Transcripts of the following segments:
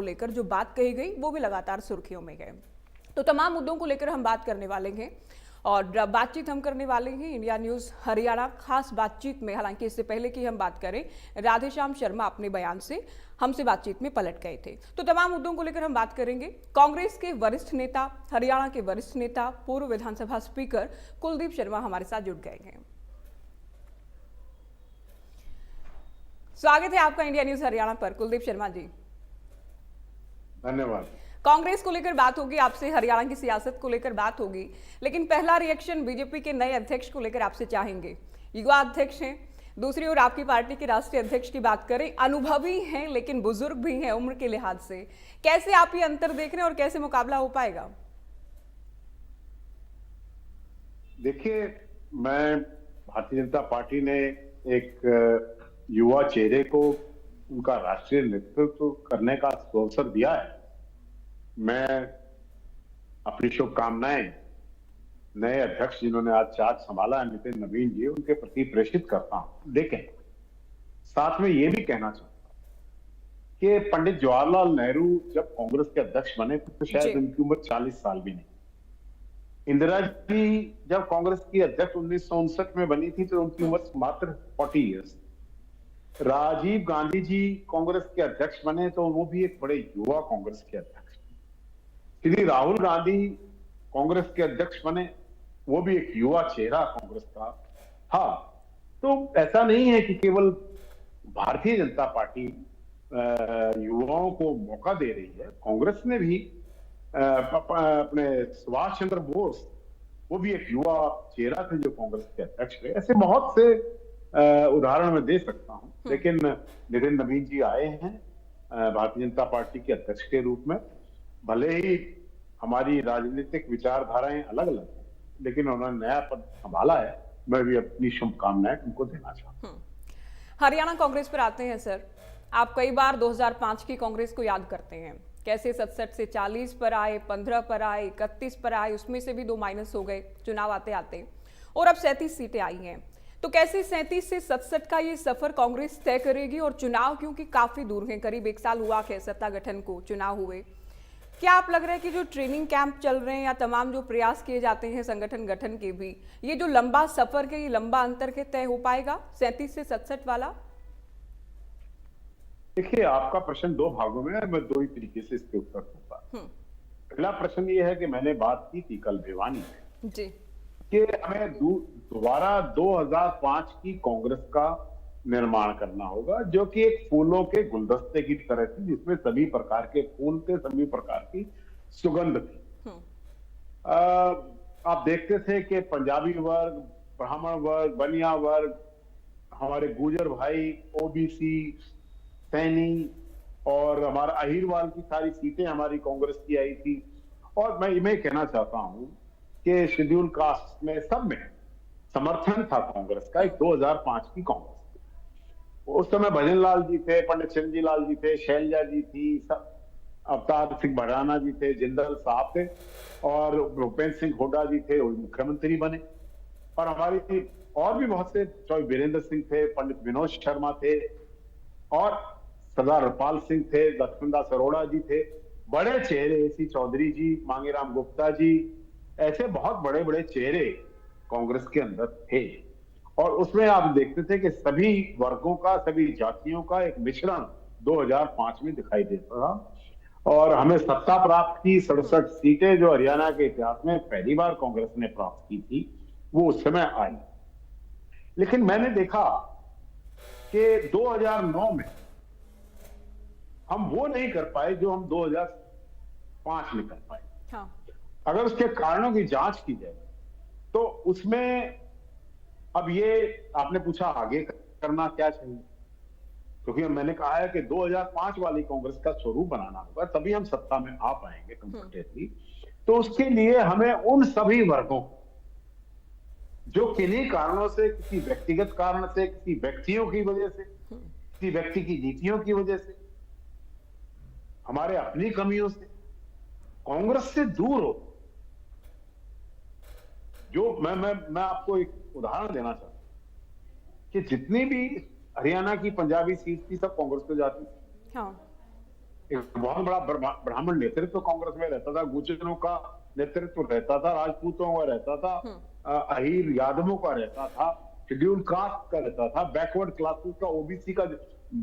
को लेकर जो बात कही गई वो भी लगातार सुर्खियों में है। तो तमाम मुद्दों को लेकर हम बात करने वाले हैं और बातचीत हम करने वाले हैं इंडिया न्यूज हरियाणा खास बातचीत में। हालांकि इससे पहले कि हम बात करें, राधेश्याम शर्मा अपने बयान से हमसे बातचीत में पलट गए थे। तो तमाम मुद्दों को लेकर हम बात करेंगे। कांग्रेस के वरिष्ठ नेता, हरियाणा के वरिष्ठ नेता, पूर्व विधानसभा स्पीकर कुलदीप शर्मा हमारे साथ जुड़ गए हैं। स्वागत है आपका इंडिया न्यूज हरियाणा पर कुलदीप शर्मा जी। धन्यवाद। कांग्रेस को लेकर बात होगी आपसे, हरियाणा की सियासत को लेकर बात होगी, लेकिन पहला रिएक्शन बीजेपी के नए अध्यक्ष को लेकर आपसे चाहेंगे। युवा अध्यक्ष हैं, दूसरी ओर आपकी पार्टी के राष्ट्रीय अध्यक्ष की बात करें, अनुभवी हैं लेकिन बुजुर्ग भी हैं उम्र के लिहाज से। कैसे आप ये अंतर देख रहे हैं और कैसे मुकाबला हो पाएगा? देखिए, मैं भारतीय जनता पार्टी ने एक युवा चेहरे को उनका राष्ट्रीय नेतृत्व करने का अवसर दिया है। मैं अपनी शुभकामनाएं नए अध्यक्ष जिन्होंने आज चार्ज संभाला है, नितिन नवीन जी, उनके प्रति प्रेषित करता हूं। देखें, साथ में ये भी कहना चाहता हूं कि पंडित जवाहरलाल नेहरू जब कांग्रेस के अध्यक्ष बने थे तो शायद उनकी उम्र 40 साल भी नहीं। इंदिरा जी जब कांग्रेस की अध्यक्ष 1959 में बनी थी तो उनकी उम्र मात्र 40 ईयर्स। राजीव गांधी जी कांग्रेस के अध्यक्ष बने तो वो भी एक बड़े युवा कांग्रेस के अध्यक्ष। श्री राहुल गांधी कांग्रेस के अध्यक्ष बने, वो भी एक युवा चेहरा कांग्रेस का। हाँ, तो ऐसा नहीं है कि केवल भारतीय जनता पार्टी युवाओं को मौका दे रही है। कांग्रेस ने भी अपने सुभाष चंद्र बोस, वो भी एक युवा चेहरा थे जो कांग्रेस के अध्यक्ष थे। ऐसे बहुत से उदाहरण मैं दे सकता हूं, लेकिन नितिन नवीन जी आए हैं भारतीय जनता पार्टी के अध्यक्ष के रूप में। भले ही हमारी राजनीतिक विचारधाराएं अलग अलग हैं, लेकिन उन्होंने नया पद संभाला है। मैं भी अपनी शुभकामनाएं उनको देना चाहता हूं। हरियाणा कांग्रेस पर आते हैं सर। आप कई बार 2005 की कांग्रेस को याद करते हैं, कैसे 67 से 40 पर आए, 15 पर आए, 31 पर आए, उसमें से भी 2 माइनस हो गए चुनाव आते आते, और अब 37 सीटें आई हैं। तो कैसे 37 से 67 का ये सफर कांग्रेस तय करेगी? और चुनाव क्योंकि काफी दूर हैं, करीब 1 साल हुआ है सत्ता गठन को, चुनाव हुए। क्या आप लग रहा है कि जो ट्रेनिंग कैंप चल रहे हैं या तमाम जो प्रयास किए जाते हैं संगठन गठन के भी, ये जो लंबा सफर है, ये लंबा अंतर के तय हो पाएगा 37 से 67 वाला? देखिए, आपका प्रश्न 2 भागों में है, मैं 2 ही तरीके से इसके उत्तर दूंगा। पहला प्रश्न ये है कि मैंने बात की थी कल भिवानी में जी कि हमें दोबारा 2005 की कांग्रेस का निर्माण करना होगा, जो कि एक फूलों के गुलदस्ते की तरह थी, जिसमें सभी प्रकार के फूल थे, सभी प्रकार की सुगंध थी। आप देखते थे कि पंजाबी वर्ग, ब्राह्मण वर्ग, बनिया वर्ग, हमारे गुर्जर भाई, ओबीसी, सैनी और हमारा अहिरवाल की सारी सीटें हमारी कांग्रेस की आई थी। और मैं कहना चाहता हूं कि शेड्यूल कास्ट में सब में समर्थन था कांग्रेस का, एक 2005 की कांग्रेस। उस समय भजन लाल जी थे, पंडित चिरंजी लाल जी थे, शैलजा जी थी, अवतार सिंह भडाना जी थे, जिंदल साहब थे, और भूपेंद्र सिंह हुड्डा जी थे, मुख्यमंत्री बने। और हमारी और भी बहुत से, चाहे वीरेंद्र सिंह थे, पंडित विनोद शर्मा थे, और सरदार हरपाल सिंह थे, लक्ष्मणदास अरोड़ा जी थे, बड़े चेहरे, एसी चौधरी जी, मांगेराम गुप्ता जी, ऐसे बहुत बड़े बड़े चेहरे कांग्रेस के अंदर थे। और उसमें आप देखते थे कि सभी वर्गों का, सभी जातियों का एक मिश्रण 2005 में दिखाई देता था। और हमें सत्ता प्राप्त की 67 सीटें, जो हरियाणा के इतिहास में पहली बार कांग्रेस ने प्राप्त की थी, वो उस समय आई। लेकिन मैंने देखा कि 2009 में हम वो नहीं कर पाए जो हम 2005 में कर पाए। हाँ। अगर उसके कारणों की जांच की जाए तो उसमें, अब ये आपने पूछा आगे करना क्या चाहिए, क्योंकि मैंने कहा है कि 2005 वाली कांग्रेस का स्वरूप बनाना होगा, तभी हम सत्ता में आ पाएंगे कंफर्टेबली। तो उसके लिए हमें उन सभी वर्गों को जो किन्हीं कारणों से, किसी व्यक्तिगत कारण से, किसी व्यक्तियों की वजह से, किसी व्यक्ति की नीतियों की वजह से, हमारे अपनी कमियों से कांग्रेस से दूर हो, जो मैं आपको एक उदाहरण देना चाहता हूं कि जितनी भी हरियाणा की पंजाबी सीट थी सब कांग्रेस को जाती थी। हाँ। एक बहुत बड़ा ब्राह्मण नेतृत्व कांग्रेस में रहता था, गुर्जरों का नेतृत्व रहता था, राजपूतों का रहता था, अहीर यादवों का रहता था, शेड्यूल कास्ट का रहता था, बैकवर्ड क्लासेस का, ओबीसी का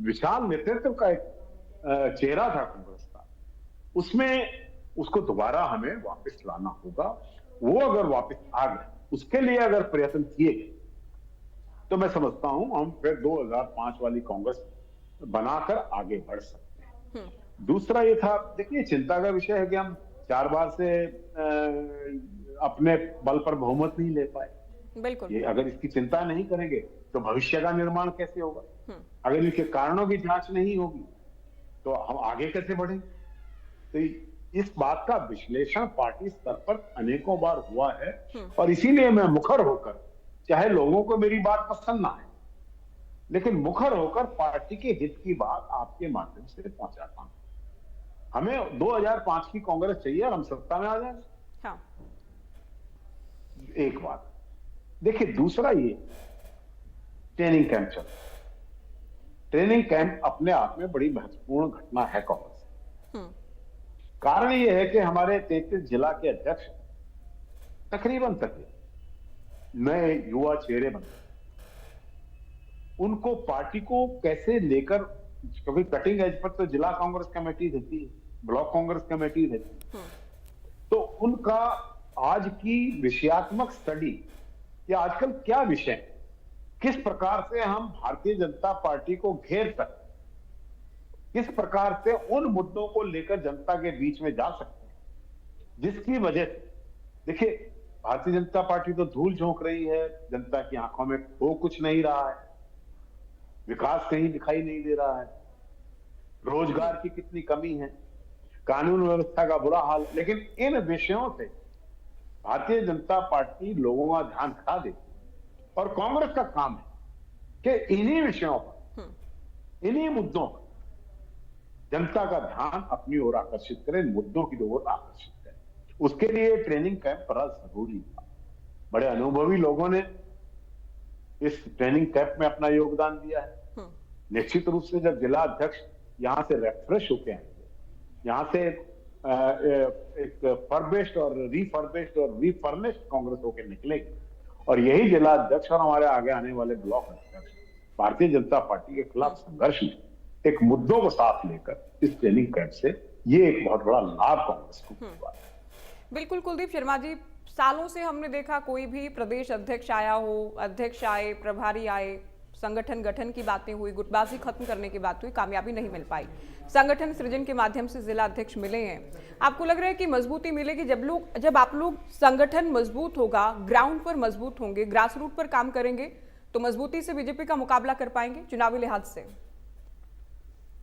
विशाल नेतृत्व का एक चेहरा था कांग्रेस का। उसमें उसको दोबारा हमें वापस लाना होगा। वो अगर वापस आ गए, उसके लिए अगर प्रयत्न किए गए, तो मैं समझता हूं हम फिर 2005 वाली कांग्रेस बनाकर आगे बढ़ सकते हैं। दूसरा ये था, देखिए चिंता का विषय है कि हम 4 बार से अपने बल पर बहुमत नहीं ले पाए। बिल्कुल। ये अगर इसकी चिंता नहीं करेंगे तो भविष्य का निर्माण कैसे होगा? अगर इसके कारणों की जांच नहीं होगी तो हम आगे कैसे बढ़ेंगे? तो इस बात का विश्लेषण पार्टी स्तर पर अनेकों बार हुआ है, और इसीलिए मैं मुखर होकर, चाहे लोगों को मेरी बात पसंद ना आए, लेकिन मुखर होकर पार्टी के हित की बात आपके माध्यम से पहुंचाता हूं। हमें 2005 की कांग्रेस चाहिए और हम सत्ता में आ जाए। हाँ। एक बात देखिए, दूसरा ये ट्रेनिंग कैंप चल, ट्रेनिंग कैंप अपने आप में बड़ी महत्वपूर्ण घटना है कांग्रेस। कारण ये है कि हमारे 33 जिला के अध्यक्ष तकरीबन नए युवा चेहरे बने, उनको पार्टी को कैसे लेकर, क्योंकि कटिंग एज पर तो जिला कांग्रेस कमेटी रहती है, ब्लॉक कांग्रेस कमेटी रहती है, तो उनका आज की विषयात्मक स्टडी या आजकल क्या विषय, किस प्रकार से हम भारतीय जनता पार्टी को घेर सकते, किस प्रकार से उन मुद्दों को लेकर जनता के बीच में जा सकते हैं, जिसकी वजह से देखिए भारतीय जनता पार्टी तो धूल झोंक रही है, जनता की आंखों में हो कुछ नहीं रहा है, विकास कहीं दिखाई नहीं दे रहा है, रोजगार की कितनी कमी है, कानून व्यवस्था का बुरा हाल। लेकिन इन विषयों से भारतीय जनता पार्टी लोगों का ध्यान हटा देती है, और कांग्रेस का काम है कि इन्हीं विषयों पर, इन्हीं मुद्दों पर जनता का ध्यान अपनी ओर आकर्षित करें, मुद्दों की ओर आकर्षित करें। उसके लिए ट्रेनिंग कैंप बड़ा जरूरी था। बड़े अनुभवी लोगों ने इस ट्रेनिंग कैंप में अपना योगदान दिया है। निश्चित रूप से जब जिला अध्यक्ष यहां से रिफ्रेश होके आएंगे, यहां से एक फर्बेस्ड और रीफर्निश्ड कांग्रेस होकर निकलेगी, और यही जिला अध्यक्ष और हमारे आगे आने वाले ब्लॉक अध्यक्ष भारतीय जनता पार्टी के खिलाफ संघर्ष में एक मुद्दों को साथ लेकर इस ट्रेनिंग कैंप से, ये एक बहुत बड़ा लाभ कांग्रेस को हुआ है। बिल्कुल कुलदीप शर्मा जी, सालों से हमने देखा कोई भी प्रदेश अध्यक्ष आया हो, अध्यक्ष आए, प्रभारी आए, संगठन गठन की बातें हुई, गुटबाजी खत्म करने की बात हुई, कामयाबी नहीं मिल पाई। संगठन सृजन के माध्यम से जिला अध्यक्ष मिले हैं। आपको लग रहा है कि मजबूती मिलेगी जब आप लोग संगठन मजबूत होगा, ग्राउंड पर मजबूत होंगे, ग्रास रूट पर काम करेंगे, तो मजबूती से बीजेपी का मुकाबला कर पाएंगे चुनावी लिहाज से?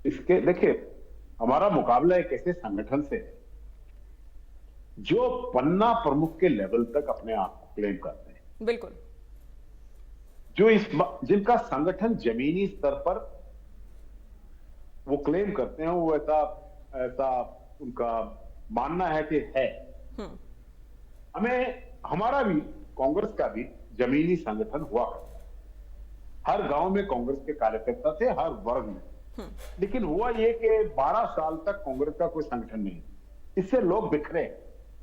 इसके देखिए, हमारा मुकाबला एक ऐसे संगठन से है जो पन्ना प्रमुख के लेवल तक अपने आप को क्लेम करते हैं। बिल्कुल। जो जिनका संगठन जमीनी स्तर पर वो क्लेम करते हैं, वो ऐसा उनका मानना है कि है। हमारा भी, कांग्रेस का भी जमीनी संगठन हुआ करता है। हर गांव में कांग्रेस के कार्यकर्ता थे, हर वर्ग में। लेकिन हुआ ये कि 12 साल तक कांग्रेस का कोई संगठन नहीं, इससे लोग बिखरे।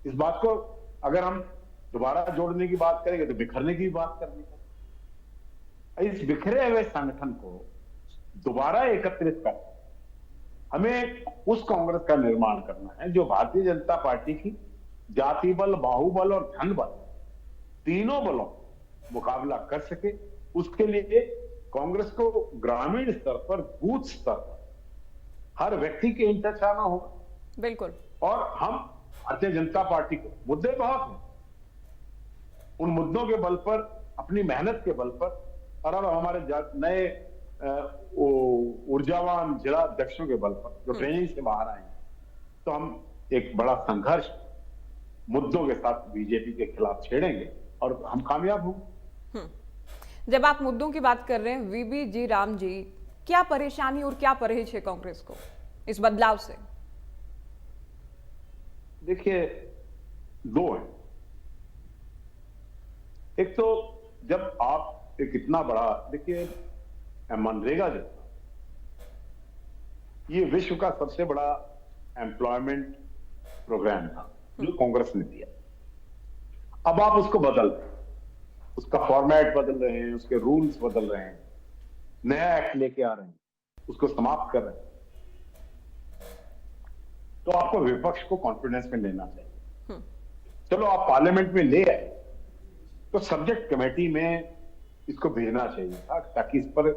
इस बात को अगर हम दोबारा जोड़ने की बात करेंगे तो बिखरने की बात करनी है। इस बिखरे हुए संगठन को दोबारा एकत्रित कर हमें उस कांग्रेस का निर्माण करना है जो भारतीय जनता पार्टी की जाति बल, बाहुबल और धन बल, तीनों बलों मुकाबला कर सके। उसके लिए कांग्रेस को ग्रामीण स्तर पर, बूथ स्तर पर हर व्यक्ति के इन टच आना होगा। बिल्कुल। और हम भारतीय जनता पार्टी को, मुद्दे बहुत हैं, उन मुद्दों के बल पर, अपनी मेहनत के बल पर, और अब हमारे नए ऊर्जावान जिला अध्यक्षों के बल पर जो ट्रेनिंग से बाहर आए, तो हम एक बड़ा संघर्ष मुद्दों के साथ बीजेपी के खिलाफ छेड़ेंगे और हम कामयाब होंगे। जब आप मुद्दों की बात कर रहे हैं, वीबी जी राम जी, क्या परेशानी और क्या परहेज है कांग्रेस को इस बदलाव से? देखिए, दो है। एक तो जब आप एक इतना बड़ा, देखिए मनरेगा जैसा, ये विश्व का सबसे बड़ा एम्प्लॉयमेंट प्रोग्राम था जो कांग्रेस ने दिया। अब आप उसको बदल रहे हैं, उसका फॉर्मेट बदल रहे हैं, उसके रूल्स बदल रहे हैं, नया एक्ट लेके आ रहे हैं, उसको समाप्त कर रहे हैं। तो आपको विपक्ष को कॉन्फिडेंस में लेना चाहिए। चलो आप पार्लियामेंट में ले आए तो सब्जेक्ट कमेटी में इसको भेजना चाहिए था, ताकि इस पर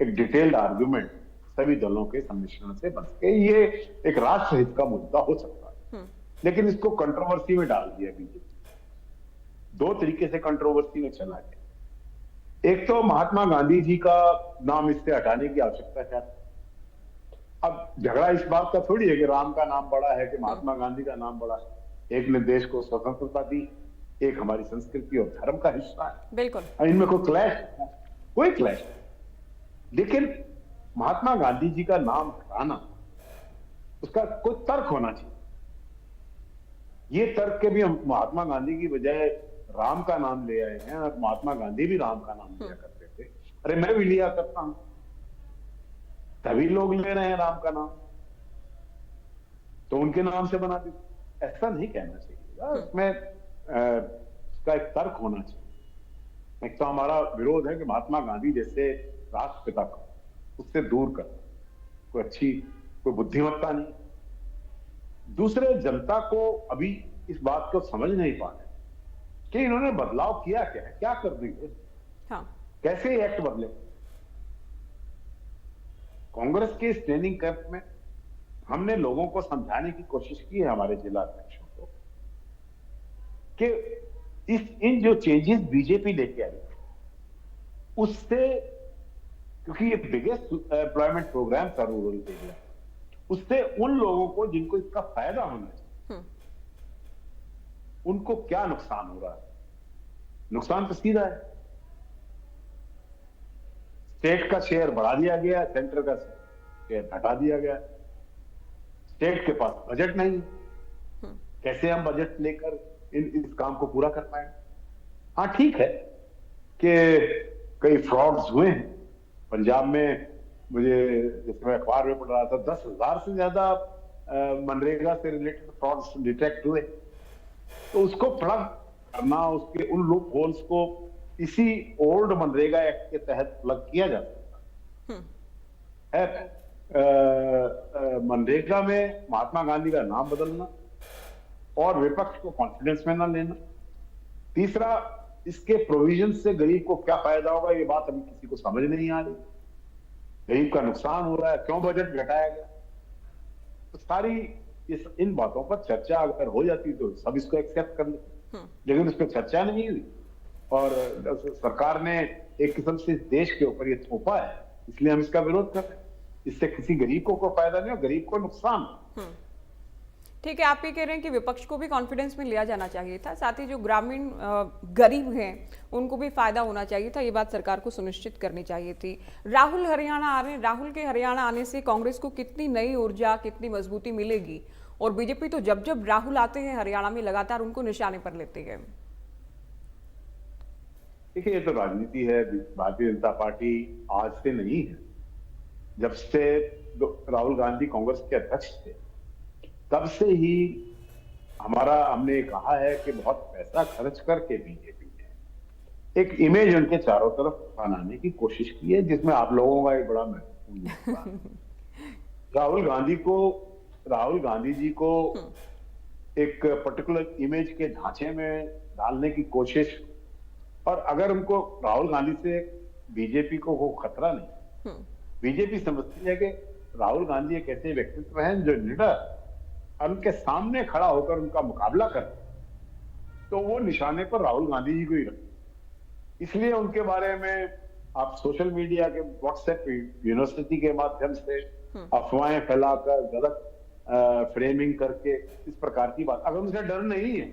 एक डिटेल्ड आर्गुमेंट सभी दलों के सम्मिश्रण से बन सके। ये एक राष्ट्र हित का मुद्दा हो सकता है, लेकिन इसको कंट्रोवर्सी में डाल दिया बीजेपी। दो तरीके से कंट्रोवर्सी में चला गया। एक तो महात्मा गांधी जी का नाम इससे हटाने की आवश्यकता है। अब झगड़ा इस बात का थोड़ी है कि राम का नाम बड़ा है कि महात्मा गांधी का नाम बड़ा है। एक ने देश को स्वतंत्रता दी, एक हमारी संस्कृति और धर्म का हिस्सा है। बिल्कुल, इनमें कोई क्लैश नहीं। लेकिन महात्मा गांधी जी का नाम हटाना, उसका कोई तर्क होना चाहिए। ये तर्क के भी हम महात्मा गांधी की बजाय राम का नाम ले आए हैं, और महात्मा गांधी भी राम का नाम लिया करते थे। अरे मैं भी लिया करता हूं, सभी लोग ले रहे हैं राम का नाम, तो उनके नाम से बना दी। ऐसा नहीं कहना चाहिए। उसमें इसका एक तर्क होना चाहिए। एक तो हमारा विरोध है कि महात्मा गांधी जैसे राष्ट्रपिता को उससे दूर कर कोई बुद्धिमत्ता नहीं। दूसरे, जनता को अभी इस बात को समझ नहीं पा रहे कि इन्होंने बदलाव किया क्या है, क्या कर दिए। हाँ। कैसे एक्ट बदले। कांग्रेस के इस ट्रेनिंग कैंप में हमने लोगों को समझाने की कोशिश की है, हमारे जिला अध्यक्षों को, कि इन जो चेंजेस बीजेपी लेके आई उससे, क्योंकि ये बिगेस्ट एम्प्लॉयमेंट प्रोग्राम था रूरल एरिया, उससे उन लोगों को जिनको इसका फायदा होना चाहिए, उनको क्या नुकसान हो रहा है। नुकसान तो सीधा है। स्टेट का शेयर बढ़ा दिया गया, सेंटर का शेयर घटा दिया गया। स्टेट के पास बजट नहीं, कैसे हम बजट लेकर इस काम को पूरा कर पाए। हाँ ठीक है कि कई फ्रॉड्स हुए हैं पंजाब में। मुझे, जैसे मैं अखबार में पढ़ रहा था, 10,000 से ज्यादा मनरेगा से रिलेटेड फ्रॉड्स डिटेक्ट हुए। तो उसको प्लग करना, उसके उन लूप होल्स को इसी ओल्ड मनरेगा एक्ट के तहत प्लग किया जा सकता है। मनरेगा में महात्मा गांधी का नाम बदलना और विपक्ष को कॉन्फिडेंस में ना लेना। तीसरा, इसके प्रोविजन से गरीब को क्या फायदा होगा, ये बात अभी किसी को समझ नहीं आ रही। गरीब का नुकसान हो रहा है, क्यों बजट घटाया गया। तो सारी इन बातों पर चर्चा अगर हो जाती तो सब इसको एक्सेप्ट कर लेते, लेकिन इस पर चर्चा नहीं हुई और सरकार ने एक किस्म से इस देश के ऊपर ये थोपा है, इसलिए हम इसका विरोध कर रहे हैं। इससे किसी गरीब को कोई फायदा नहीं और गरीब को नुकसान। ठीक है, आप ये कह रहे हैं कि विपक्ष को भी कॉन्फिडेंस में लिया जाना चाहिए था, साथ ही जो ग्रामीण गरीब हैं उनको भी फायदा होना चाहिए था। ये बात सरकार को सुनिश्चित करनी चाहिए थी। राहुल हरियाणा आ रहे हैं, राहुल के हरियाणा आने से कांग्रेस को कितनी नई ऊर्जा, कितनी मजबूती मिलेगी? और बीजेपी तो जब जब राहुल आते हैं हरियाणा में लगातार उनको निशाने पर लेते हैं। देखिए, ये तो राजनीति है। भारतीय जनता पार्टी आज से नहीं है। जब से राहुल गांधी कांग्रेस के अध्यक्ष थे तब से ही हमने कहा है कि बहुत पैसा खर्च करके बीजेपी ने एक इमेज उनके चारों तरफ बनाने की कोशिश की है, जिसमें आप लोगों का एक बड़ा महत्वपूर्ण योगदान। राहुल गांधी जी को एक पर्टिकुलर इमेज के ढांचे में डालने की कोशिश, और अगर उनको राहुल गांधी से बीजेपी को वो खतरा नहीं। बीजेपी समझती है कि राहुल गांधी एक ऐसे व्यक्तित्व हैं जो निडर, उनके सामने खड़ा होकर उनका मुकाबला कर, तो वो निशाने पर राहुल गांधी जी को ही रखते। इसलिए उनके बारे में आप सोशल मीडिया के, व्हाट्सएप यूनिवर्सिटी के माध्यम से अफवाहें फैलाकर, गलत फ्रेमिंग करके इस प्रकार की बात, अगर उनसे डर नहीं है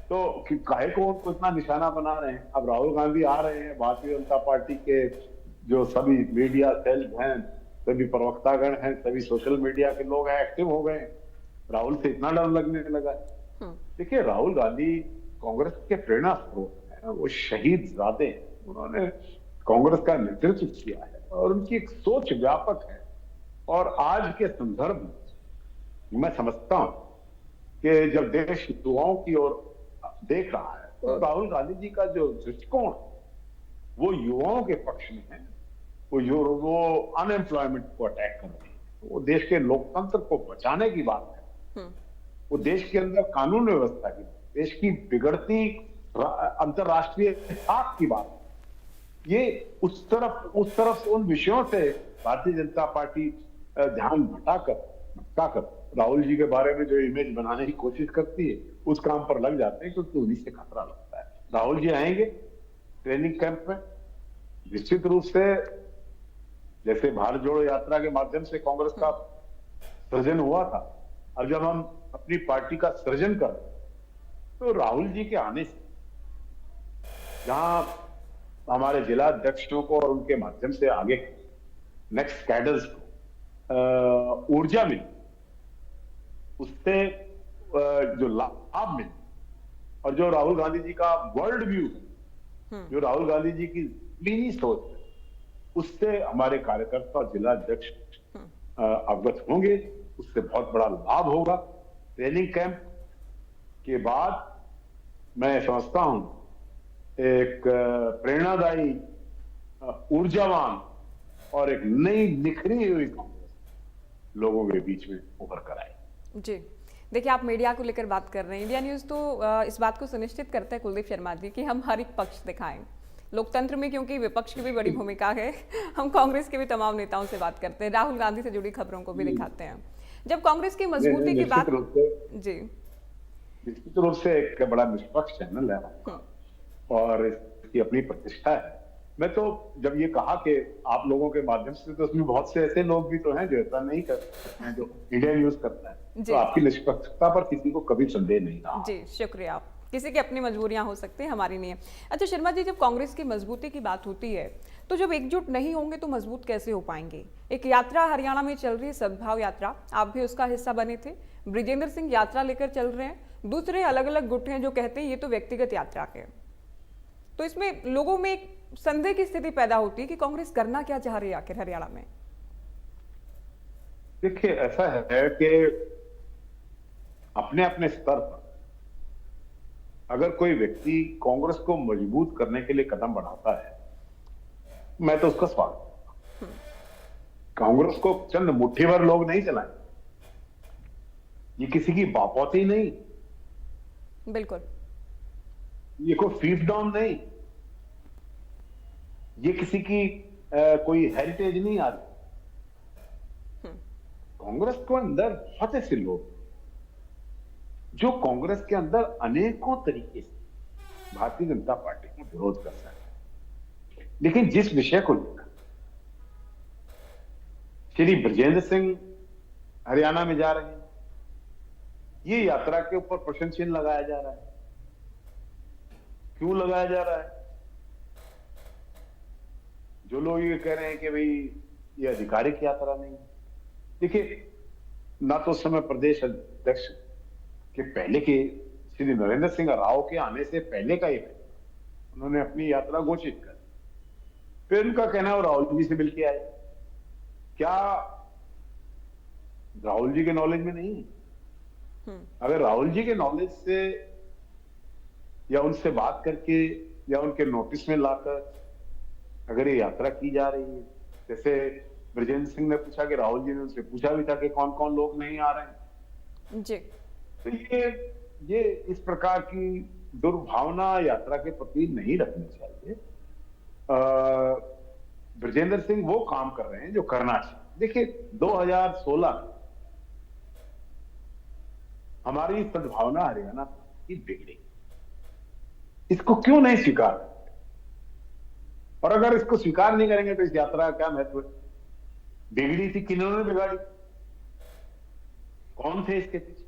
तो काहे को उनको इतना निशाना बना रहे हैं। अब राहुल गांधी आ रहे हैं, भारतीय जनता पार्टी के जो सभी मीडिया सेल्स हैं, सभी प्रवक्तागण हैं, सभी सोशल मीडिया के लोग हैं, एक्टिव हो गए। राहुल से इतना डर लगने लगा। देखिए, राहुल गांधी कांग्रेस के प्रेरणा स्रोत हैं, वो शहीद ज़ादे हैं। उन्होंने कांग्रेस का नेतृत्व किया है और उनकी एक सोच व्यापक है। और आज के संदर्भ में मैं समझता हूं कि जब देश युवाओं की ओर देख रहा है तो राहुल गांधी जी का जो दृष्टिकोण है, वो युवाओं के पक्ष में है। वो अनएम्प्लॉयमेंट को अटैक कर रहे हैं, वो देश के लोकतंत्र को बचाने की बात है, हम्म। वो देश के अंदर कानून व्यवस्था की, देश की बिगड़ती अंतरराष्ट्रीय साख की बात है। ये उस तरफ से, उन विषयों से भारतीय जनता पार्टी ध्यान भटकाकर राहुल जी के बारे में जो इमेज बनाने की कोशिश करती है उस काम पर लग जाते हैं, क्योंकि उन्हीं से खतरा लगता है। राहुल जी आएंगे ट्रेनिंग कैंप में, निश्चित रूप से जैसे भारत जोड़ो यात्रा के माध्यम से कांग्रेस का सृजन हुआ था, और जब हम अपनी पार्टी का सृजन कर रहे हैं, तो राहुल जी के आने से जहां हमारे जिला अध्यक्षों को और उनके माध्यम से आगे नेक्स्ट कैडर्स को ऊर्जा मिली, उससे जो लाभ मिले, और जो राहुल गांधी जी का वर्ल्ड व्यू है, जो राहुल गांधी जी की लीनी सोच है, उससे हमारे कार्यकर्ता और जिला अध्यक्ष अवगत होंगे, उससे बहुत बड़ा लाभ होगा। ट्रेनिंग कैंप के बाद मैं समझता हूं एक प्रेरणादायी, ऊर्जावान और एक नई निखरी हुई कांग्रेस लोगों के बीच में उभर कर आई। जी, देखिए आप मीडिया को लेकर बात कर रहे हैं। इंडिया न्यूज़ तो इस बात को सुनिश्चित करता है कुलदीप शर्मा जी कि हम हर एक पक्ष दिखाएं लोकतंत्र में, क्योंकि विपक्ष की भी बड़ी भूमिका है। हम कांग्रेस के भी तमाम नेताओं से बात करते हैं, राहुल गांधी से जुड़ी खबरों को भी दिखाते हैं। जब कांग्रेस की मजबूती की बात, जी निश्चित रूप से एक बड़ा निष्पक्ष चैनल है और इसकी अपनी प्रतिष्ठा है। मैं तो जब ये कहा कि आप लोगों के माध्यम से, तो उसमें बहुत से ऐसे लोग भी तो हैं जो ऐसा नहीं करते हैं, जो इंडिया न्यूज करता है, तो आपकी निष्पक्षता पर किसी को कभी संदेह नहीं रहा। जी शुक्रिया। आप किसी की अपनी मजबूरियां हो सकती हैं, हमारी नहीं है। अच्छा शर्मा जी, जब कांग्रेस की मजबूती की बात होती है तो जब एकजुट नहीं होंगे तो मजबूत कैसे हो पाएंगे? एक यात्रा हरियाणा में चल रही है, सद्भाव यात्रा, आप भी उसका हिस्सा बने थे। ब्रिजेंद्र सिंह यात्रा लेकर चल रहे हैं, दूसरे अलग अलग गुट हैं जो कहते हैं ये तो व्यक्तिगत यात्रा के। तो इसमें लोगों में एक संदेह की स्थिति पैदा होती है कि कांग्रेस करना क्या चाह रही है आखिर हरियाणा में। देखिए ऐसा है कि अपने अपने स्तर पर अगर कोई व्यक्ति कांग्रेस को मजबूत करने के लिए कदम बढ़ाता है, मैं तो उसका स्वागत करता हूं। कांग्रेस को चंद मुट्ठी भर लोग नहीं चलाएंगे, ये किसी की बापौती नहीं, बिल्कुल, ये कोई फीफडॉन नहीं, ये किसी की कोई हेरिटेज नहीं आ रही। कांग्रेस को अंदर बहुत ऐसे लोग जो कांग्रेस के अंदर अनेकों तरीके से भारतीय जनता पार्टी का विरोध कर सकते हैं, लेकिन जिस विषय को लेकर श्री ब्रजेंद्र सिंह हरियाणा में जा रहे हैं, ये यात्रा के ऊपर प्रश्न चिन्ह लगाया जा रहा है। क्यों लगाया जा रहा है? जो लोग ये कह रहे हैं कि भाई ये आधिकारिक यात्रा नहीं है। देखिए, ना तो उस समय प्रदेश अध्यक्ष के पहले के श्री नरेंद्र सिंह राव के आने से पहले का ये उन्होंने अपनी यात्रा घोषित कर, फिर उनका कहना है राहुल जी से मिलकर आए। क्या राहुल जी के नॉलेज में नहीं है? अगर राहुल जी के नॉलेज से या उनसे बात करके या उनके नोटिस में लाकर अगर ये यात्रा की जा रही है, जैसे ब्रजेंद्र सिंह ने पूछा कि राहुल जी ने उनसे पूछा भी था कि कौन कौन लोग नहीं आ रहे हैं जी, तो ये इस प्रकार की दुर्भावना यात्रा के प्रति नहीं रखनी चाहिए। ब्रजेंद्र सिंह वो काम कर रहे हैं जो करना चाहिए। देखिए 2016 में हमारी सद्भावना हरियाणा की बिगड़ी, इसको क्यों नहीं स्वीकार करते? और अगर इसको स्वीकार नहीं करेंगे तो इस यात्रा का क्या महत्व है? बिगड़ी थी, किन्होंने बिगाड़ी, कौन थे इसके पीछे,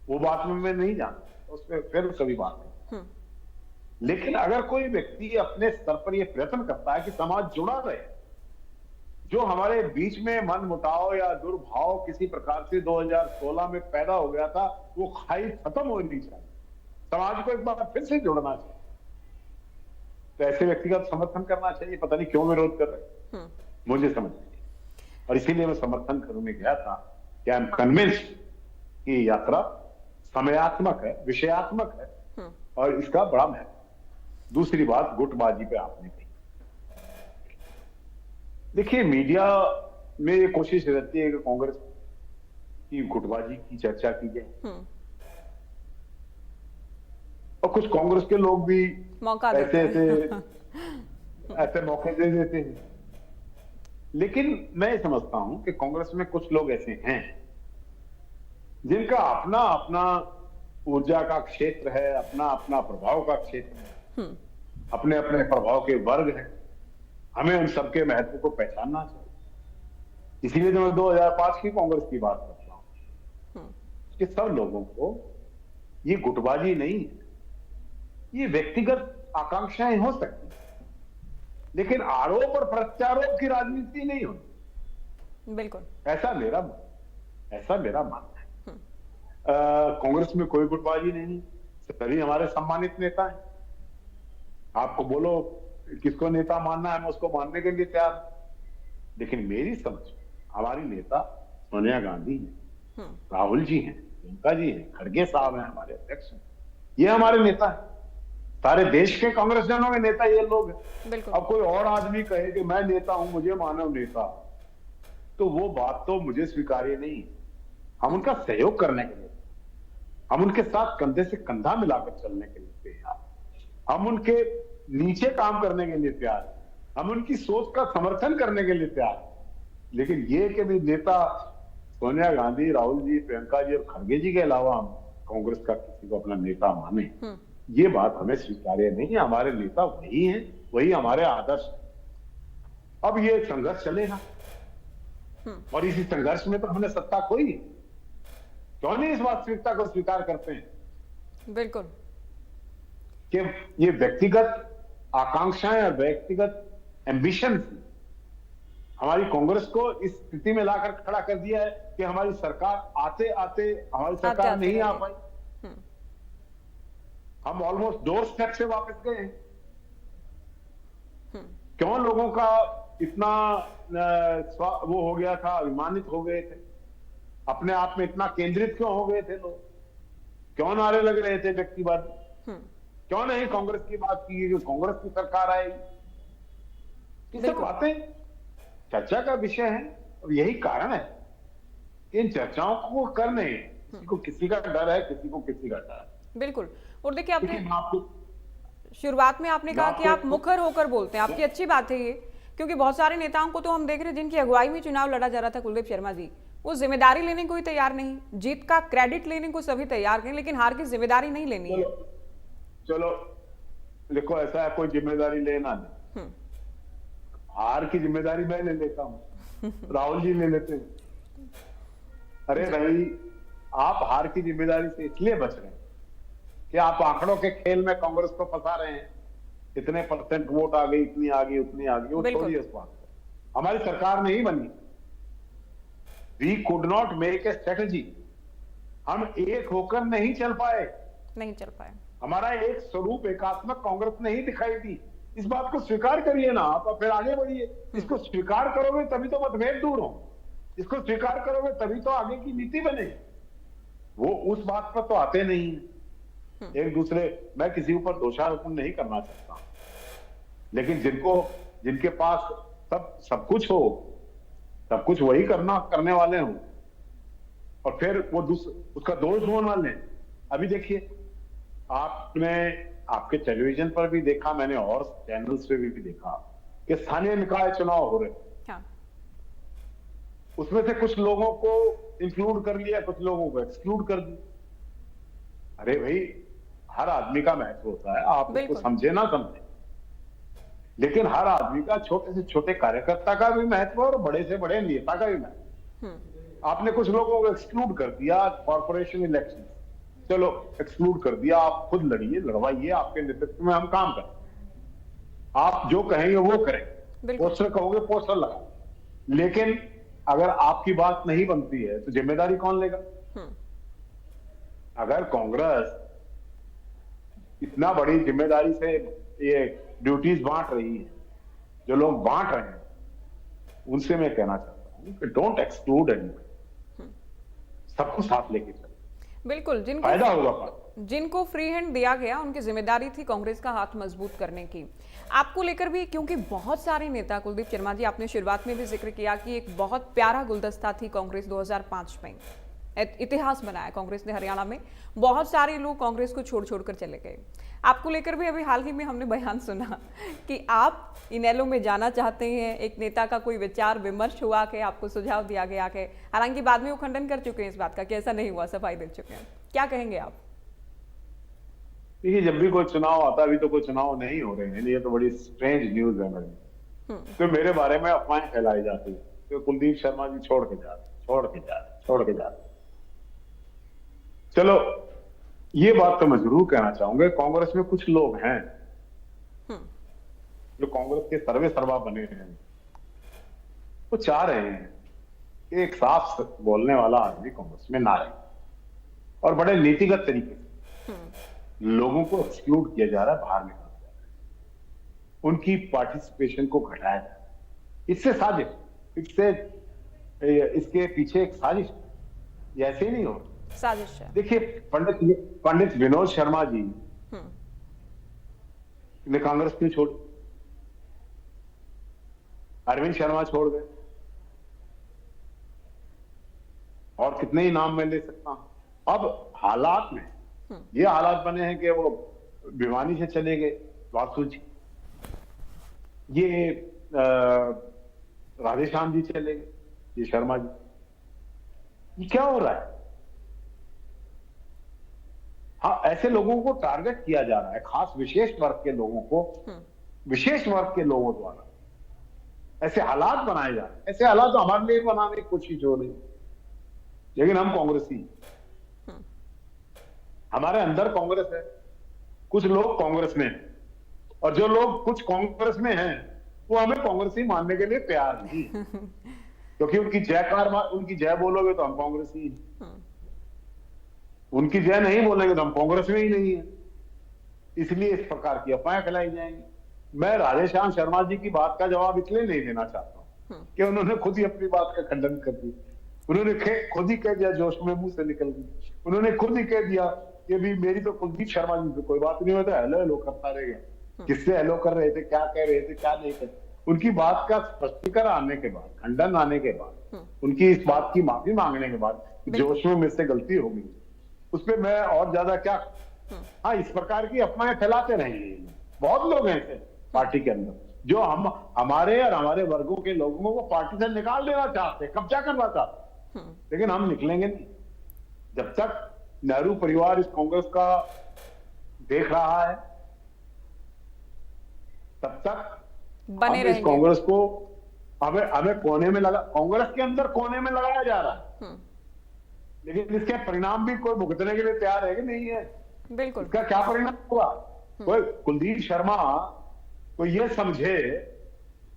वो बात में मैं नहीं जानता, उस पर फिर कभी बात नहीं। लेकिन अगर कोई व्यक्ति अपने स्तर पर यह प्रयत्न करता है कि समाज जुड़ा रहे, जो हमारे बीच में मन मुटाव या दुर्भाव किसी प्रकार से 2016 में पैदा हो गया था, वो खाई खत्म होनी चाहिए, समाज को एक बार फिर से जोड़ना चाहिए, तो ऐसे व्यक्ति का समर्थन करना चाहिए। पता नहीं क्यों विरोध कर रहे हैं, मुझे समझ नहीं। और इसीलिए मैं समर्थन करने गया था कि आई एम कन्विंस्ड कि यात्रा समयात्मक है, विषयात्मक है और इसका बड़ा महत्व। दूसरी बात गुटबाजी पे आपने कही। देखिए, मीडिया में ये कोशिश रहती है कि कांग्रेस की गुटबाजी की चर्चा की जाए और कुछ कांग्रेस के लोग भी मौका ऐसे देते ऐसे हैं। ऐसे मौके दे देते हैं। लेकिन मैं समझता हूं कि कांग्रेस में कुछ लोग ऐसे हैं जिनका अपना अपना ऊर्जा का क्षेत्र है, अपना अपना प्रभाव का क्षेत्र है, अपने अपने प्रभाव के वर्ग हैं। हमें उन सबके महत्व को पहचानना चाहिए। इसीलिए तो मैं 2005 की कांग्रेस की बात करता हूं कि सब लोगों को ये गुटबाजी नहीं है, ये व्यक्तिगत आकांक्षाएं हो सकती हैं, लेकिन आरोप और प्रत्यारोप की राजनीति नहीं होती। बिल्कुल, ऐसा मेरा मानना है। कांग्रेस में कोई गुटबाजी नहीं, सभी हमारे सम्मानित नेता हैं। आपको बोलो किसको नेता मानना है, मैं उसको मानने के लिए तैयार हूं। लेकिन मेरी समझ में हमारी नेता सोनिया गांधी हैं, राहुल जी हैं, प्रियंका जी हैं, खड़गे साहब हैं, हमारे अध्यक्ष हैं, ये हमारे नेता हैं। सारे देश के कांग्रेसजनों के नेता ये लोग हैं। अब कोई और आदमी कहे कि मैं नेता हूं, मुझे मानो नेता, तो वो बात तो मुझे स्वीकार्य नहीं है। हम उनका सहयोग करने के लिए, हम उनके साथ कंधे से कंधा मिलाकर चलने के लिए तैयार, हम उनके नीचे काम करने के लिए तैयार, हम उनकी सोच का समर्थन करने के लिए तैयार। लेकिन ये कि भी नेता सोनिया गांधी, राहुल जी, प्रियंका जी और खड़गे जी के अलावा हम कांग्रेस का किसी को अपना नेता माने, ये बात हमें स्वीकार्य नहीं है। हमारे नेता वही हैं, वही हमारे आदर्श। अब ये संघर्ष चलेगा और इसी संघर्ष में तो हमने सत्ता खोई। क्यों नहीं इस वास्तविकता को स्वीकार करते हैं? बिल्कुल, कि ये व्यक्तिगत आकांक्षाएं और व्यक्तिगत एम्बिशन हमारी कांग्रेस को इस स्थिति में लाकर खड़ा कर दिया है कि हमारी सरकार आते आते हमारी सरकार नहीं आ पाई। हम ऑलमोस्ट डोर स्टेप से वापस गए। क्यों लोगों का इतना वो हो गया था, अभिमानित हो गए थे, अपने आप में इतना केंद्रित क्यों हो गए थे लोग? क्यों नारे लग रहे थे व्यक्तिवाद? क्यों नहीं कांग्रेस की बात की कि कांग्रेस की सरकार आएगी? ये सब बातें चर्चा का विषय है और यही कारण है इन चर्चाओं को करने। किसी को किसी का डर है, किसी को किसी का डर है। बिल्कुल। और देखिए, आपने शुरुआत में आपने कहा कि आप मुखर होकर बोलते हैं, आपकी अच्छी बात है ये, क्योंकि बहुत सारे नेताओं को तो हम देख रहे हैं जिनकी अगुवाई में चुनाव लड़ा जा रहा था, कुलदीप शर्मा जी, वो जिम्मेदारी लेने को ही तैयार नहीं। जीत का क्रेडिट लेने को सभी तैयार हैं, लेकिन हार की जिम्मेदारी नहीं लेनी है। चलो देखो, ऐसा है, कोई जिम्मेदारी लेना नहीं, हार की जिम्मेदारी मैं ले लेता हूं, राहुल जी ले लेते हैं। अरे भाई, आप हार की जिम्मेदारी से इसलिए बच रहे हैं कि आप आंकड़ों के खेल में कांग्रेस को फंसा रहे हैं। इतने परसेंट वोट आ गई, इतनी आ गई, उतनी आ गई, वो छोड़िए इस बात को। हमारी सरकार नहीं बनी, we could not make a strategy. हम एक होकर नहीं चल पाए। हमारा एक स्वरूप, एकात्मक कांग्रेस नहीं दिखाई दी। इस बात को स्वीकार करिए ना आप, फिर आगे बढ़िए। इसको स्वीकार करोगे तभी तो मतभेद दूर हो, इसको स्वीकार करोगे तभी तो आगे की नीति बने। वो उस बात पर तो आते नहीं है। एक दूसरे, मैं किसी ऊपर दोषारोपण नहीं करना चाहता, लेकिन जिनके पास सब कुछ हो, सब कुछ वही करने वाले हो और फिर वो उसका दोष वो ना लें। अभी देखिए, आपने आपके टेलीविजन पर भी देखा, मैंने और चैनल्स पे भी देखा कि स्थानीय निकाय चुनाव हो रहे। हाँ। उसमें से कुछ लोगों को इंक्लूड कर लिया, कुछ लोगों को एक्सक्लूड कर दिया। अरे भाई, हर आदमी का महत्व होता है, आप उसको समझे ना समझे, लेकिन हर आदमी का, छोटे से छोटे कार्यकर्ता का भी महत्व और बड़े से बड़े नेता का भी महत्व। आपने कुछ लोगों को एक्सक्लूड कर दिया कॉर्पोरेशन इलेक्शन, चलो एक्सक्लूड कर दिया, आप खुद लड़िए, लड़वाइए, आपके नेतृत्व में हम काम करें, आप जो कहेंगे वो करें, पोस्टर कहोगे पोस्टर लगा। लेकिन अगर आपकी बात नहीं बनती है तो जिम्मेदारी कौन लेगा? अगर कांग्रेस इतना बड़ी जिम्मेदारी से ये ड्यूटीज बांट रही है, जो लोग बांट रहे हैं, उनसे मैं कहना चाहता हूं कि डोंट एक्सक्लूड एनीवन। सबको साथ लेके चले, बिल्कुल। फायदा होगा पार्टी। जिनको फ्री हैंड दिया गया उनकी जिम्मेदारी थी कांग्रेस का हाथ मजबूत करने की। आपको लेकर भी, क्योंकि बहुत सारे नेता, कुलदीप शर्मा जी आपने शुरुआत में भी जिक्र किया कि एक बहुत प्यारा गुलदस्ता थी कांग्रेस 2005 में, इतिहास बनाया कांग्रेस ने हरियाणा में, बहुत सारे लोग कांग्रेस को छोड़ छोड़कर चले गए। आपको लेकर भी अभी हाल ही में हमने बयान सुना कि आप इनेलो में जाना चाहते हैं। एक नेता का कोई विचार विमर्श हुआ कि आपको सुझाव दिया गया कि, हालांकि बाद में वो खंडन कर चुके हैं इस बात का कि ऐसा नहीं हुआ, सफाई दे चुके हैं। क्या कहेंगे आप? देखिए, जब भी कोई चुनाव आता है, अभी तो कोई चुनाव नहीं हो रहे हैं, ये तो बड़ी स्ट्रेंज न्यूज है मेरे, तो मेरे बारे में अफवाहें फैलाई जाती है तो कुलदीप शर्मा जी छोड़ के जा रहे। चलो, ये बात तो मैं जरूर कहना चाहूंगा, कांग्रेस में कुछ लोग हैं जो कांग्रेस के सर्वे सर्वा बने हैं, वो चाह रहे हैं कि एक साफ बोलने वाला आदमी कांग्रेस में ना रहे, और बड़े नीतिगत तरीके से लोगों को एक्सक्लूड किया जा रहा है, बाहर निकाला जा रहा है, उनकी पार्टिसिपेशन को घटाया जा रहा है। इससे साजिश, इसके पीछे एक साजिश, ये ऐसे ही नहीं हो साजिश है। देखिए, पंडित विनोद शर्मा जी ने कांग्रेस क्यों छोड़ी? अरविंद शर्मा छोड़ गए, और कितने ही नाम मैं ले सकता हूं। अब हालात में ये हालात बने हैं कि वो भिवानी से चले गए वासु जी, ये राधेश्याम जी चले गए, ये शर्मा जी, ये क्या हो रहा है? हाँ, ऐसे लोगों को टारगेट किया जा रहा है, खास विशेष वर्ग के लोगों को, विशेष वर्ग के लोगों द्वारा ऐसे हालात बनाए जा रहे हैं। ऐसे हालात तो हमारे लिए बनाने की कोशिश हो रही है, लेकिन हम कांग्रेसी, हमारे अंदर कांग्रेस है, कुछ लोग कांग्रेस में हैं, और जो लोग कुछ कांग्रेस में हैं वो हमें कांग्रेसी मानने के लिए तैयार नहीं, क्योंकि उनकी जय बोलोगे तो हम कांग्रेसी हैं, उनकी जय नहीं बोलेंगे तो हम कांग्रेस में ही नहीं है। इसलिए इस प्रकार की अफवाहें फैलाई जाएंगी। मैं राधेश्याम शर्मा जी की बात का जवाब इसलिए नहीं देना चाहता हूं कि उन्होंने खुद ही अपनी बात का खंडन कर दिया, उन्होंने खुद ही कह दिया, जोश में मुंह से निकल गई, उन्होंने खुद ही कह दिया कि भी मेरी तो कुलदीप शर्मा जी से कोई बात नहीं होता, हेलो हेलो करता रहेगा। किससे हेलो कर रहे थे, क्या कह रहे थे, क्या नहीं कर, उनकी बात का स्पष्टीकरण आने के बाद, खंडन आने के बाद, उनकी इस बात की माफी मांगने के बाद, जोश में मेरे से गलती हो गई, उस पर मैं और ज्यादा क्या। हाँ, इस प्रकार की अफवाहें फैलाते रहेंगे, बहुत लोग हैं ऐसे पार्टी के अंदर जो हमारे और हमारे वर्गों के लोगों को पार्टी से निकाल देना चाहते, कब्जा करना चाहते, लेकिन हम निकलेंगे नहीं जब तक नेहरू परिवार इस कांग्रेस का देख रहा है, तब तक बने रहेंगे। इस कांग्रेस को हमें कोने में लगा, कांग्रेस के अंदर कोने में लगाया जा रहा है, लेकिन इसके परिणाम भी कोई भुगतने के लिए तैयार है कि नहीं है? बिल्कुल। इसका क्या परिणाम होगा? कोई कुलदीप शर्मा को ये समझे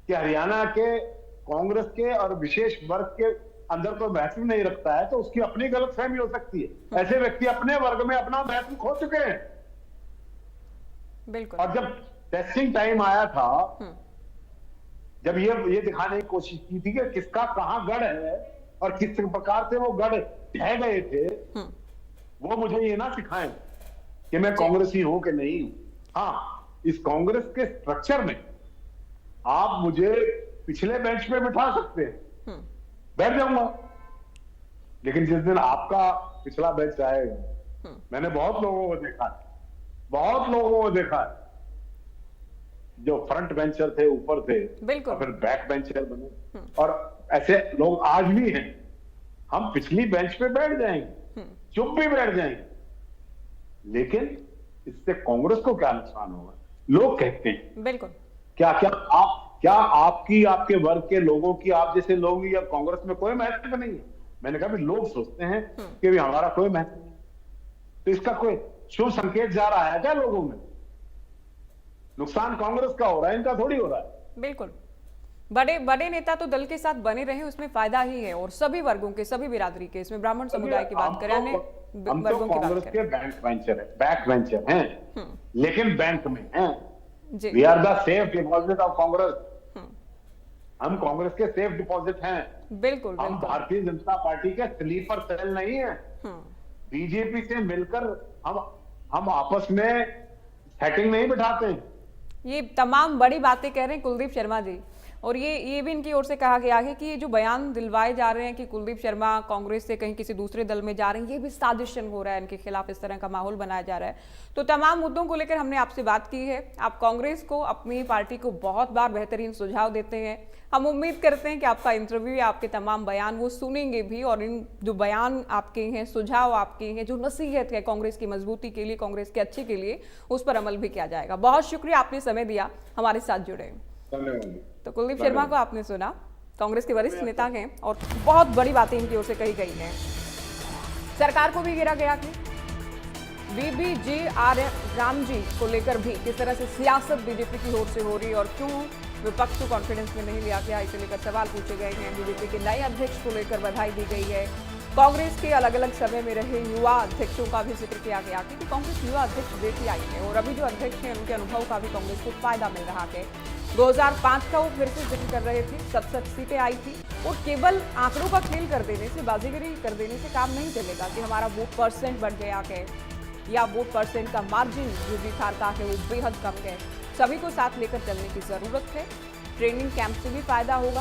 कि हरियाणा के कांग्रेस के और विशेष वर्ग के अंदर कोई महत्व नहीं रखता है, तो उसकी अपनी गलतफहमी हो सकती है। ऐसे व्यक्ति अपने वर्ग में अपना महत्व खो चुके हैं। बिल्कुल। और जब टेस्टिंग टाइम आया था, जब ये दिखाने की कोशिश की थी कि किसका कहां गढ़ है और किस प्रकार से वो गढ़ ढह गए थे, वो मुझे ये ना सिखाएं कि मैं कांग्रेसी हूं कि नहीं हूं। हाँ, इस कांग्रेस के स्ट्रक्चर में आप मुझे पिछले बेंच पे बिठा सकते हैं, बैठ जाऊंगा, लेकिन जिस दिन आपका पिछला बेंच आएगा, मैंने बहुत लोगों को देखा है जो फ्रंट बेंचर थे, ऊपर थे, और फिर बैक बेंचर बने, और ऐसे लोग आज भी हैं। हम पिछली बेंच पे बैठ जाएंगे, चुप भी बैठ जाएंगे, लेकिन इससे कांग्रेस को क्या नुकसान होगा? लोग कहते हैं, बिल्कुल, क्या आपके वर्ग के लोगों की, आप जैसे लोग या कांग्रेस में कोई महत्व नहीं है? मैंने कहा भी लोग सोचते हैं कि भी हमारा कोई महत्व नहीं, तो इसका कोई शुभ संकेत जा रहा है क्या लोगों में? नुकसान कांग्रेस का हो रहा है, इनका थोड़ी हो रहा है। बिल्कुल। बड़े नेता तो दल के साथ बने रहे, उसमें फायदा ही है, और सभी वर्गों के, सभी बिरादरी के, इसमें ब्राह्मण समुदाय की बात करें, हम तो कांग्रेस के बैक वेंचर हैं, लेकिन बैंक में हैं। We are the safe deposit of Congress. हम कांग्रेस के सेफ डिपॉजिट हैं। बिल्कुल हम बिल्कुल। भारतीय जनता पार्टी के स्लीपर सेल नहीं है। हम्म। बीजेपी से मिलकर हम आपस में सेटिंग नहीं बिठाते। ये तमाम बड़ी बातें कह रहे हैं कुलदीप शर्मा जी, और ये भी इनकी ओर से कहा गया है कि ये जो बयान दिलवाए जा रहे हैं कि कुलदीप शर्मा कांग्रेस से कहीं किसी दूसरे दल में जा रहे हैं, ये भी साजिशन हो रहा है, इनके खिलाफ इस तरह का माहौल बनाया जा रहा है। तो तमाम मुद्दों को लेकर हमने आपसे बात की है। आप कांग्रेस को, अपनी पार्टी को बहुत बार बेहतरीन सुझाव देते हैं। हम उम्मीद करते हैं कि आपका इंटरव्यू या आपके तमाम बयान वो सुनेंगे भी, और इन जो बयान आपके हैं, सुझाव आपके हैं, जो नसीहत है कांग्रेस की मजबूती के लिए, कांग्रेस के अच्छे के लिए, उस पर अमल भी किया जाएगा। बहुत शुक्रिया, आपने समय दिया, हमारे साथ जुड़े। धन्यवाद। तो कुलदीप शर्मा को आपने सुना, कांग्रेस के वरिष्ठ नेता हैं, और बहुत बड़ी बातें इनकी ओर से कही गई हैं। सरकार को भी घेरा गया कि BBGR राम जी को लेकर भी किस तरह से सियासत बीजेपी की ओर से हो रही है, और क्यों विपक्ष को कॉन्फिडेंस में नहीं लिया गया, इसे लेकर सवाल पूछे गए हैं। बीजेपी के नए अध्यक्ष को लेकर बधाई दी गई है। कांग्रेस के अलग अलग समय में रहे युवा अध्यक्षों का भी जिक्र किया गया, क्योंकि कांग्रेस युवा अध्यक्ष देती आई है, और अभी जो अध्यक्ष हैं उनके अनुभव का भी कांग्रेस को फायदा मिल रहा है। 2005 का वो फिर से जिक्र कर रहे थे, 67 सीटें आई थी, और केवल आंकड़ों का खेल कर देने से, बाजीगरी कर देने से काम नहीं चलेगा कि हमारा वोट परसेंट बढ़ गया है या वोट परसेंट का मार्जिन जो बिहार का है वो बेहद कम है। सभी को साथ लेकर चलने की जरूरत है। ट्रेनिंग कैंप से भी फायदा होगा।